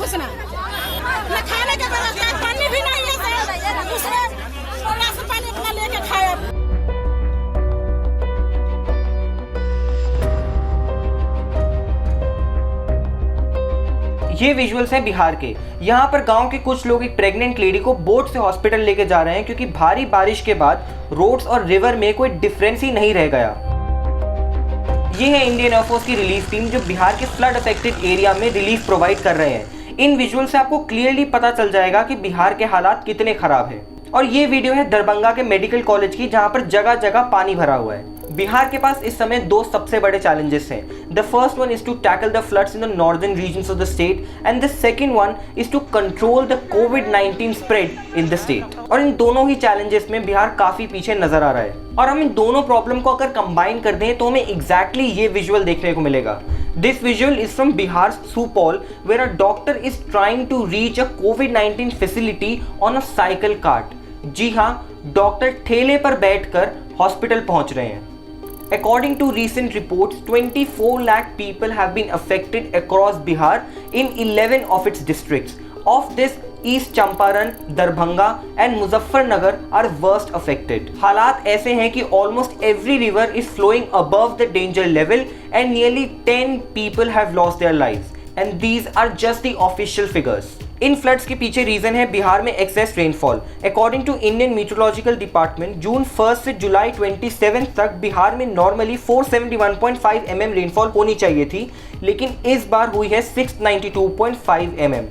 घुसना, न खाने के व्यवस्था, पानी भी नहीं है सर, दूसरे राशन पानी अपना लेके खाए। ये विजुअल्स हैं बिहार के। यहाँ पर गांव के कुछ लोग एक प्रेग्नेंट लेडी को बोट से हॉस्पिटल लेके जा रहे हैं क्योंकि भारी बारिश के बाद रोड्स और रिवर में कोई डिफरेंस ही नहीं रह गया। ये है इंडियन एयरफोर्स की रिलीफ टीम जो बिहार के फ्लड अफेक्टेड एरिया में रिलीफ प्रोवाइड कर रहे हैं। इन विजुअल से आपको क्लियरली पता चल जाएगा कि बिहार के हालात कितने खराब हैं। और ये वीडियो है दरभंगा के मेडिकल कॉलेज की, जहाँ पर जगह जगह पानी भरा हुआ है। बिहार के पास इस समय दो सबसे बड़े चैलेंजेस हैं। The first one is to tackle the floods in the northern regions of the state and the second one is to control the कोविड-19 स्प्रेड इन द स्टेट। और इन दोनों ही चैलेंजेस में बिहार काफी पीछे नजर आ रहा है। और हम इन दोनों प्रॉब्लम को अगर कंबाइन कर दें तो हमें एग्जैक्टली ये विजुअल देखने को मिलेगा। This visual is from Bihar Supaul where a doctor is trying to reach a कोविड-19 facility on a cycle cart. जी हाँ, डॉक्टर ठेले पर बैठकर हॉस्पिटल पहुंच रहे हैं। According to recent reports, 24 lakh people have been affected across Bihar in 11 of its districts. Of this, East Champaran, Darbhanga and Muzaffarnagar are worst affected. हालात ऐसे हैं कि almost every river is flowing above the danger level and nearly 10 people have lost their lives. And these are just the official figures. In floods के पीछे reason है बिहार में excess rainfall. According to Indian Meteorological Department, जून 1 से जुलाई 27 तक बिहार में normally 471.5 mm rainfall होनी चाहिए थी, लेकिन इस बार हुई है 692.5 mm।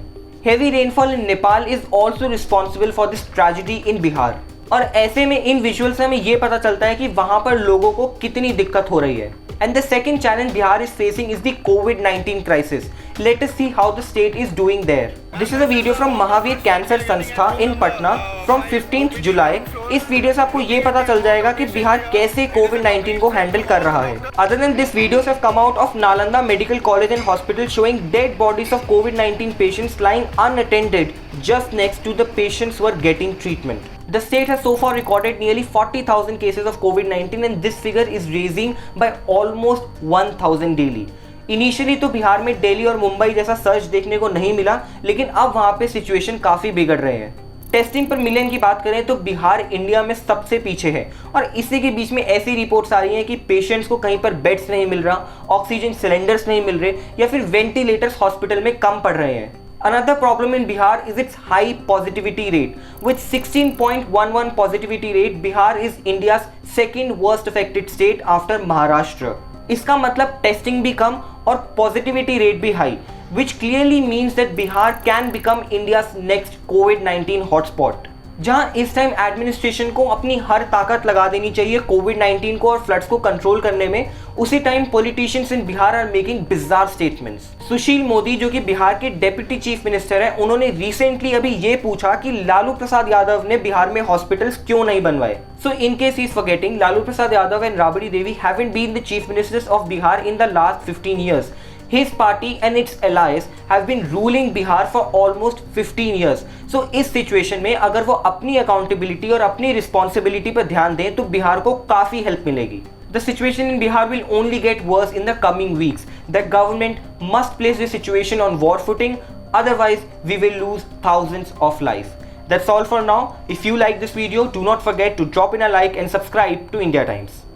Heavy rainfall in Nepal is also responsible for this tragedy in Bihar. और ऐसे में इन विजुअल से हमें ये पता चलता है कि वहां पर लोगों को कितनी दिक्कत हो रही है। And the second challenge Bihar is facing is the COVID-19 crisis. Let us see how the state is doing there. This is a video from Mahavir Cancer Sanstha in Patna from 15th July. इस video से आपको ये पता चल जाएगा कि बिहार कैसे COVID-19 को हैंडल कर रहा है। Other than this, videos have come out of Nalanda Medical College and Hospital showing dead bodies of COVID-19 patients lying unattended just next to the patients who are getting treatment. The state has so far recorded nearly 40,000 cases of COVID-19 and this figure is raising by almost 1,000 daily. Initially तो बिहार में दिल्ली और मुंबई जैसा search देखने को नहीं मिला, लेकिन अब वहाँ पे सिचुएशन काफ़ी बिगड़ रहे हैं। टेस्टिंग पर मिलियन की बात करें तो बिहार इंडिया में सबसे पीछे है। और इसी के बीच में ऐसी रिपोर्ट्स आ रही हैं कि पेशेंट्स को कहीं पर बेड्स नहीं मिल रहा, ऑक्सीजन सिलेंडर्स नहीं मिल रहे या फिर वेंटिलेटर्स हॉस्पिटल में कम पड़ रहे हैं। Another problem in Bihar is its high positivity rate. With 16.11 positivity rate, Bihar is India's second worst affected state after Maharashtra. इसका मतलब टेस्टिंग भी कम और पॉजिटिविटी रेट भी high, which clearly means that Bihar can become India's next COVID-19 hotspot. जहां इस time administration को अपनी हर ताकत लगा देनी चाहिए कोविड-19 को और फ्लड्स को कंट्रोल करने में, उसी time politicians in Bihar are making bizarre statements. Sushil Modi जो कि बिहार के डेप्यूटी चीफ मिनिस्टर हैं, उन्होंने रिसेंटली अभी ये पूछा कि लालू प्रसाद यादव ने बिहार में हॉस्पिटल्स क्यों नहीं बनवाए। So in case he is forgetting, Lalu Prasad Yadav and Rabri Devi haven't been the chief ministers of Bihar in the last 15 years. His party and its allies have been ruling Bihar for almost 15 years. So इस situation में अगर वो अपनी accountability और अपनी responsibility पर ध्यान दें तो बिहार को काफ़ी हेल्प मिलेगी। The situation in Bihar will only get worse in the coming weeks. The government must place the situation on war footing, otherwise we will lose thousands of lives. That's all for now. If you like this video, do not forget to drop in a like and subscribe to India Times.